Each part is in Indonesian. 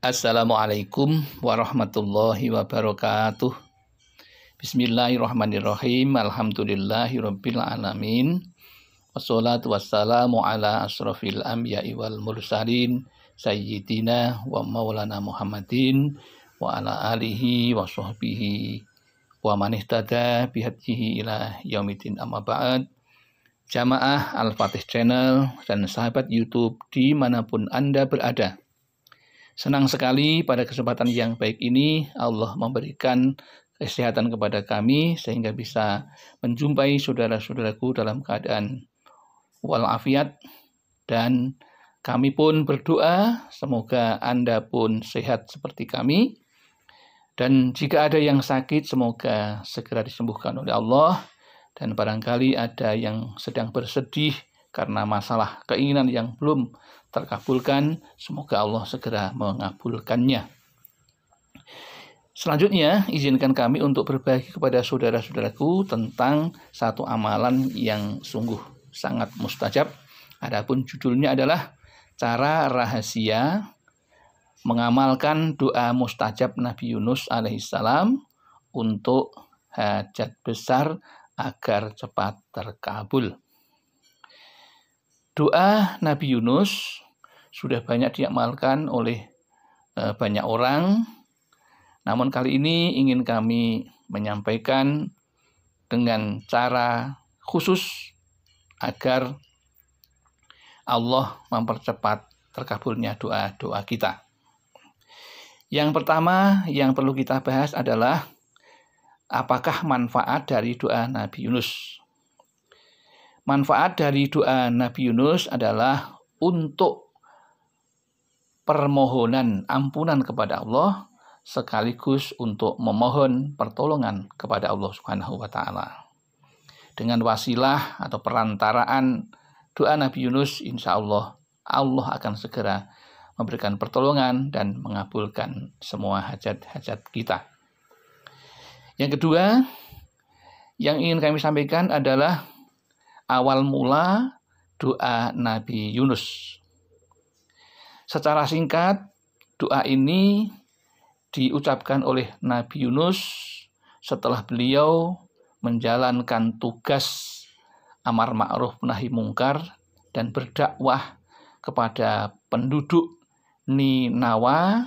Assalamualaikum warahmatullahi wabarakatuh. Bismillahirrahmanirrahim. Alhamdulillahirabbil alamin. Wassalatu wassalamu ala asrofil anbiya'i wal mursalin sayyidina wa maulana Muhammadin wa ala alihi wa sahbihi wa man ihtada bihadihi ila yaumidin, amma ba'd. Jamaah Al-Fatih Channel dan sahabat YouTube dimanapun Anda berada, senang sekali pada kesempatan yang baik ini Allah memberikan kesehatan kepada kami sehingga bisa menjumpai saudara-saudaraku dalam keadaan walafiat, dan kami pun berdoa semoga Anda pun sehat seperti kami, dan jika ada yang sakit semoga segera disembuhkan oleh Allah, dan barangkali ada yang sedang bersedih karena masalah keinginan yang belum terkabulkan, semoga Allah segera mengabulkannya. Selanjutnya, izinkan kami untuk berbagi kepada saudara-saudaraku tentang satu amalan yang sungguh sangat mustajab. Adapun judulnya adalah cara rahasia mengamalkan doa mustajab Nabi Yunus alaihissalam untuk hajat besar agar cepat terkabul. Doa Nabi Yunus sudah banyak diamalkan oleh banyak orang. Namun kali ini ingin kami menyampaikan dengan cara khusus agar Allah mempercepat terkabulnya doa-doa kita. Yang pertama yang perlu kita bahas adalah apakah manfaat dari doa Nabi Yunus. Manfaat dari doa Nabi Yunus adalah untuk permohonan ampunan kepada Allah, sekaligus untuk memohon pertolongan kepada Allah Subhanahu wa Ta'ala. Dengan wasilah atau perantaraan doa Nabi Yunus, insya Allah Allah akan segera memberikan pertolongan dan mengabulkan semua hajat-hajat kita. Yang kedua yang ingin kami sampaikan adalah awal mula doa Nabi Yunus. Secara singkat, doa ini diucapkan oleh Nabi Yunus setelah beliau menjalankan tugas amar ma'ruf nahi mungkar dan berdakwah kepada penduduk Ninawa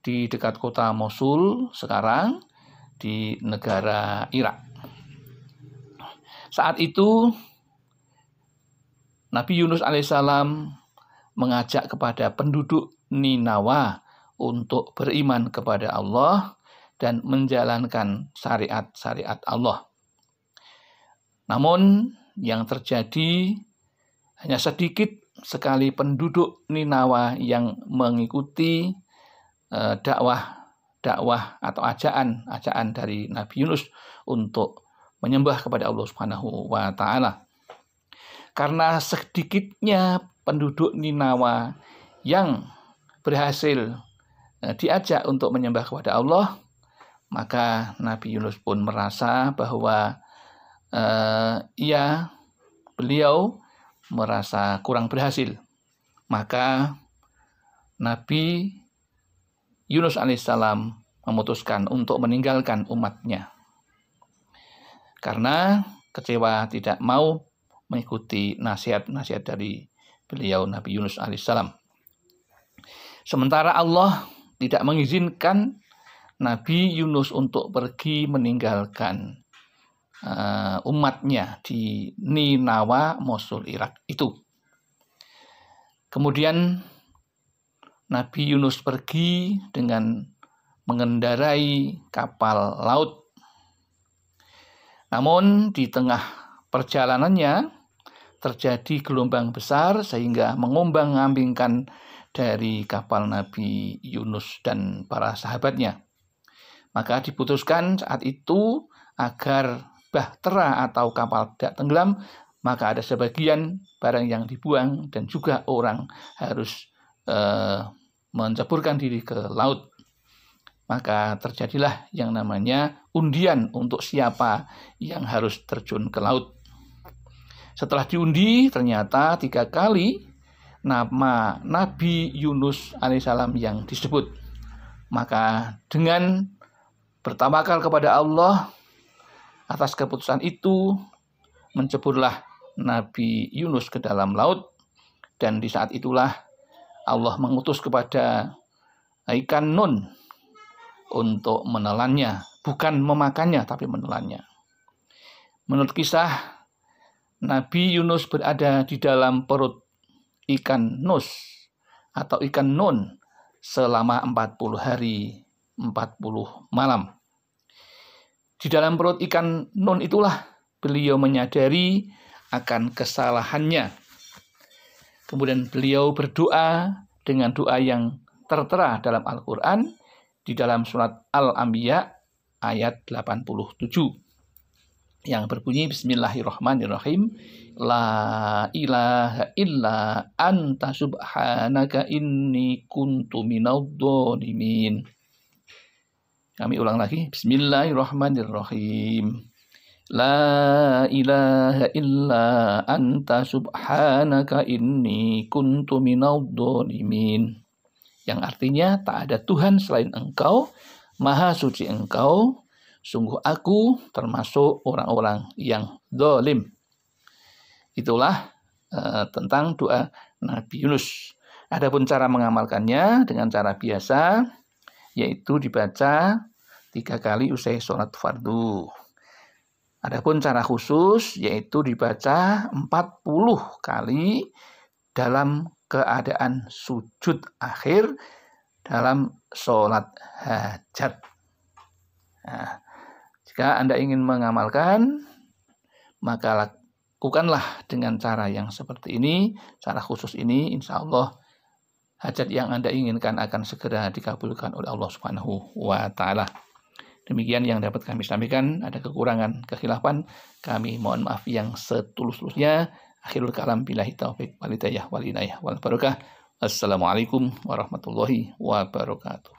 di dekat kota Mosul sekarang di negara Irak. Saat itu Nabi Yunus alaihissalam mengajak kepada penduduk Ninawa untuk beriman kepada Allah dan menjalankan syariat-syariat Allah. Namun yang terjadi hanya sedikit sekali penduduk Ninawa yang mengikuti dakwah atau ajaan dari Nabi Yunus untuk menyembah kepada Allah Subhanahu wa Ta'ala. Karena sedikitnya penduduk Ninawa yang berhasil diajak untuk menyembah kepada Allah, maka Nabi Yunus pun merasa bahwa beliau merasa kurang berhasil. Maka Nabi Yunus alaihissalam memutuskan untuk meninggalkan umatnya karena kecewa tidak mau mengikuti nasihat-nasihat dari beliau Nabi Yunus alaihissalam. Sementara Allah tidak mengizinkan Nabi Yunus untuk pergi meninggalkan umatnya di Ninawa, Mosul, Irak itu. Kemudian Nabi Yunus pergi dengan mengendarai kapal laut. Namun di tengah perjalanannya terjadi gelombang besar sehingga mengombang-ambingkan dari kapal Nabi Yunus dan para sahabatnya. Maka diputuskan saat itu agar bahtera atau kapal tidak tenggelam, maka ada sebagian barang yang dibuang dan juga orang harus menceburkan diri ke laut. Maka terjadilah yang namanya undian untuk siapa yang harus terjun ke laut. Setelah diundi, ternyata 3 kali nama Nabi Yunus alaihissalam yang disebut. Maka dengan bertawakal kepada Allah atas keputusan itu, menceburlah Nabi Yunus ke dalam laut, dan di saat itulah Allah mengutus kepada ikan nun untuk menelannya, bukan memakannya tapi menelannya. Menurut kisah, Nabi Yunus berada di dalam perut ikan nus atau ikan nun selama 40 hari 40 malam. Di dalam perut ikan nun itulah beliau menyadari akan kesalahannya. Kemudian beliau berdoa dengan doa yang tertera dalam Al-Quran di dalam surat Al-Anbiya ayat 87 yang berbunyi Bismillahirrahmanirrahim, La ilaha illa anta subhanaka inni kuntu minadh-dhalimin. Kami ulang lagi, Bismillahirrahmanirrahim, La ilaha illa anta subhanaka inni kuntu minadh-dhalimin. Yang artinya tak ada Tuhan selain Engkau, Maha Suci Engkau, sungguh aku termasuk orang-orang yang zalim. Itulah tentang doa Nabi Yunus. Adapun cara mengamalkannya dengan cara biasa, yaitu dibaca 3 kali usai sholat fardu. Adapun cara khusus yaitu dibaca 40 kali dalam keadaan sujud akhir dalam sholat hajat. Nah, jika Anda ingin mengamalkan, maka lakukanlah dengan cara yang seperti ini, cara khusus ini, insya Allah hajat yang Anda inginkan akan segera dikabulkan oleh Allah Subhanahu wa Ta'ala. Demikian yang dapat kami sampaikan. Ada kekurangan, kekhilafan, kami mohon maaf yang setulus-tulusnya. Akhirul kalam billahi taufik wal hidayah wal inayah wal barakah. Assalamualaikum warahmatullahi wabarakatuh.